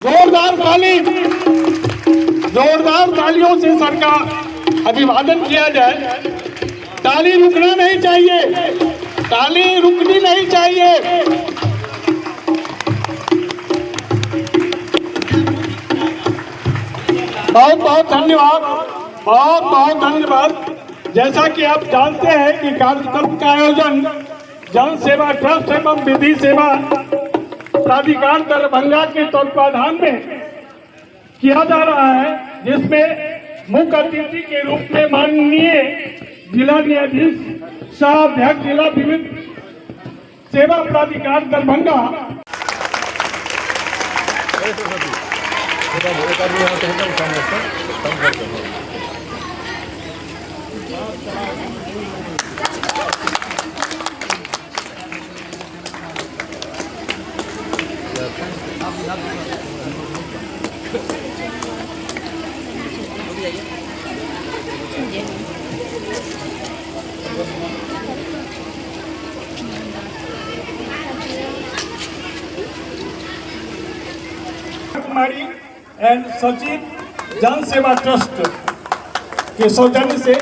जोरदार ताली, जोरदार तालियों से सर का अभिवादन किया जाए। ताली रुकना नहीं चाहिए, ताली रुकनी नहीं चाहिए। बहुत बहुत धन्यवाद, बहुत बहुत धन्यवाद। जैसा कि आप जानते हैं कि कार्यक्रम का आयोजन जन सेवा ट्रस्ट एवं विधि सेवा प्राधिकार दरभंगा के तत्वाधान में किया जा रहा है, जिसमें मुख्य अतिथि के रूप में माननीय जिला न्यायाधीश सह अध्यक्ष जिला विधिक सेवा प्राधिकार दरभंगा कुमारी एंड सचिव जन सेवा ट्रस्ट के सौजन्य से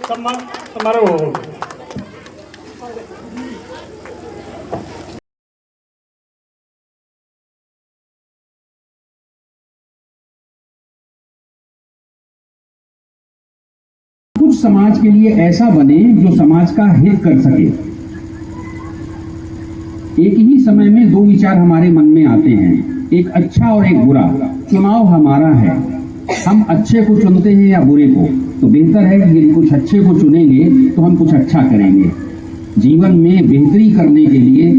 सम्मान समारोह होगा। कुछ समाज के लिए ऐसा बने जो समाज का हित कर सके। एक ही समय में दो विचार हमारे मन में आते हैं, एक अच्छा और एक बुरा। चुनाव हमारा है, हम अच्छे को चुनते हैं या बुरे को। तो बेहतर है कि यदि कुछ अच्छे को चुनेंगे तो हम कुछ अच्छा करेंगे। जीवन में बेहतरी करने के लिए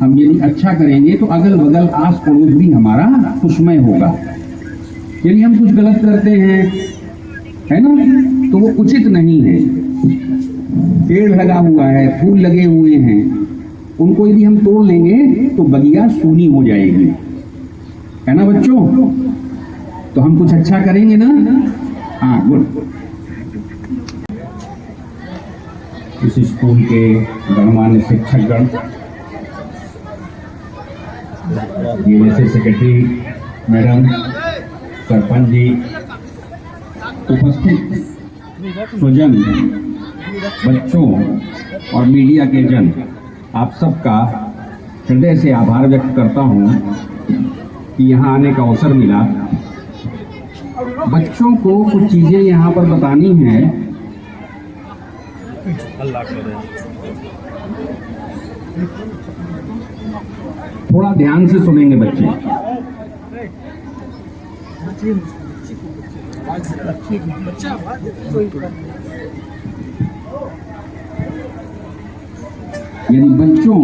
हम यदि अच्छा करेंगे तो अगल बगल आस पड़ोस भी हमारा खुशमय होगा। यदि हम कुछ गलत करते हैं, है ना, तो वो उचित नहीं है। पेड़ लगा हुआ है, फूल लगे हुए हैं, उनको यदि हम तोड़ लेंगे तो बगिया सूनी हो जाएगी, है ना बच्चों। तो हम कुछ अच्छा करेंगे ना। हाँ, गुड। इस स्कूल के गणमान्य शिक्षकगण, university secretary madam, sarpanch ji, उपस्थित स्वजन, बच्चों और मीडिया के जन, आप सबका हृदय से आभार व्यक्त करता हूं कि यहाँ आने का अवसर मिला। बच्चों को कुछ चीजें यहाँ पर बतानी है। थोड़ा ध्यान से सुनेंगे बच्चे। यदि बच्चों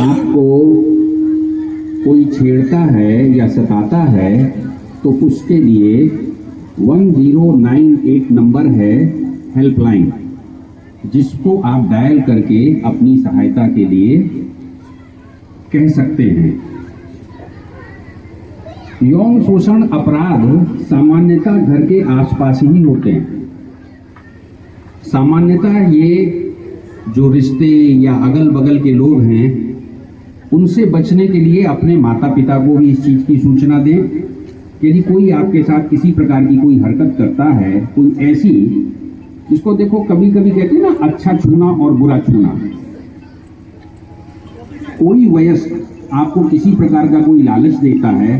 आपको कोई छेड़ता है या सताता है तो उसके लिए 1098 नंबर है हेल्पलाइन, जिसको आप डायल करके अपनी सहायता के लिए कह सकते हैं। यौन शोषण अपराध सामान्यतः घर के आसपास ही होते हैं। सामान्यतः ये जो रिश्ते या अगल बगल के लोग हैं, उनसे बचने के लिए अपने माता पिता को भी इस चीज की सूचना दें। यदि कोई आपके साथ किसी प्रकार की कोई हरकत करता है, कोई ऐसी, जिसको देखो कभी कभी कहते हैं ना, अच्छा छूना और बुरा छूना। कोई वयस्क आपको किसी प्रकार का कोई लालच देता है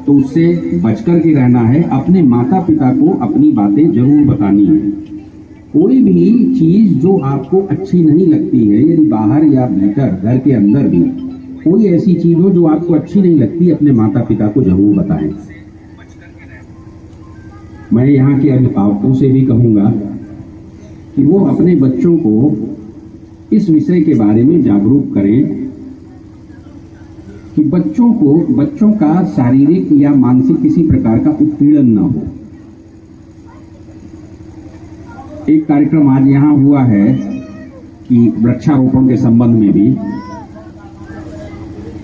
तो उससे बचकर के रहना है। अपने माता पिता को अपनी बातें जरूर बतानी है। कोई भी चीज जो आपको अच्छी नहीं लगती है, यदि बाहर या भीतर घर के अंदर भी कोई ऐसी चीज हो जो आपको अच्छी नहीं लगती, अपने माता पिता को जरूर बताएं। मैं यहाँ के अभिभावकों से भी कहूंगा कि वो अपने बच्चों को इस विषय के बारे में जागरूक करें कि बच्चों का शारीरिक या मानसिक किसी प्रकार का उत्पीड़न न हो। एक कार्यक्रम आज यहाँ हुआ है कि वृक्षारोपण के संबंध में भी,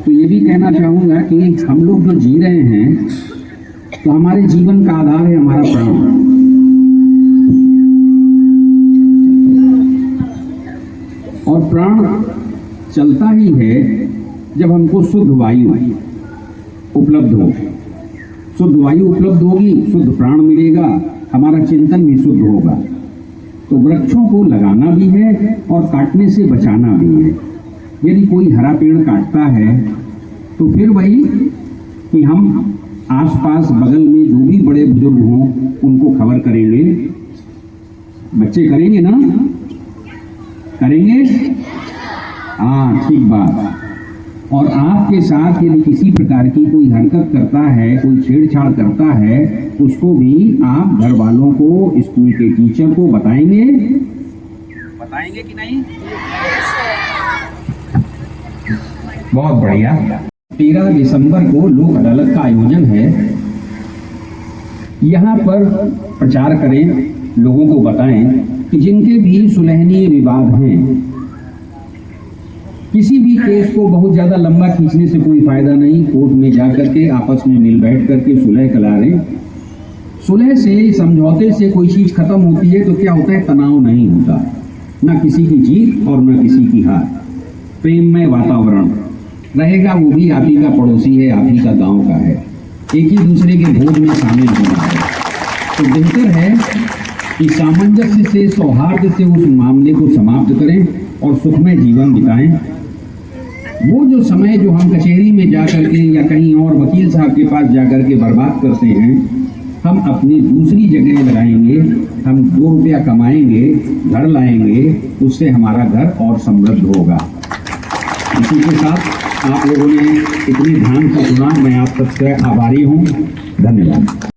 तो ये भी कहना चाहूंगा कि हम लोग जो जी रहे हैं, तो हमारे जीवन का आधार है हमारा प्राण। और प्राण चलता ही है जब हमको शुद्ध वायु उपलब्ध हो, शुद्ध वायु उपलब्ध होगी, शुद्ध प्राण मिलेगा, हमारा चिंतन भी शुद्ध होगा। तो वृक्षों को लगाना भी है और काटने से बचाना भी है। यदि कोई हरा पेड़ काटता है तो फिर वही कि हम आसपास बगल में जो भी बड़े बुजुर्ग हों उनको खबर करेंगे। बच्चे करेंगे ना? करेंगे? हाँ, ठीक बात। और आपके साथ यदि किसी प्रकार की कोई हरकत करता है, कोई छेड़छाड़ करता है, उसको भी आप घर वालों को, स्कूल के टीचर को बताएंगे कि नहीं? बहुत बढ़िया। 13 दिसंबर को लोक अदालत का आयोजन है। यहाँ पर प्रचार करें, लोगों को बताएं कि जिनके भी सुलहनीय विवाद हैं, किसी भी केस को बहुत ज्यादा लंबा खींचने से कोई फायदा नहीं। कोर्ट में जाकर के आपस में मिल बैठ करके सुलह करा लें। सुलह से, समझौते से कोई चीज खत्म होती है तो क्या होता है? तनाव नहीं होता, ना किसी की जीत और ना किसी की हार। प्रेममय वातावरण रहेगा। वो भी आप ही का पड़ोसी है, आप ही का गांव का है, एक ही दूसरे के भोज में शामिल होना है। तो बेहतर है कि सामंजस्य से, सौहार्द से उस मामले को समाप्त करें और सुखमय जीवन बिताएं। वो जो समय जो हम कचहरी में जाकर के या कहीं और वकील साहब के पास जाकर के बर्बाद करते हैं, हम अपनी दूसरी जगह लगाएंगे। हम 2 रुपया कमाएंगे, घर लाएंगे, उससे हमारा घर और समृद्ध होगा। इसी के साथ आप लोगों ने इतने ध्यान से सुना, मैं आप सबसे आभारी हूँ। धन्यवाद।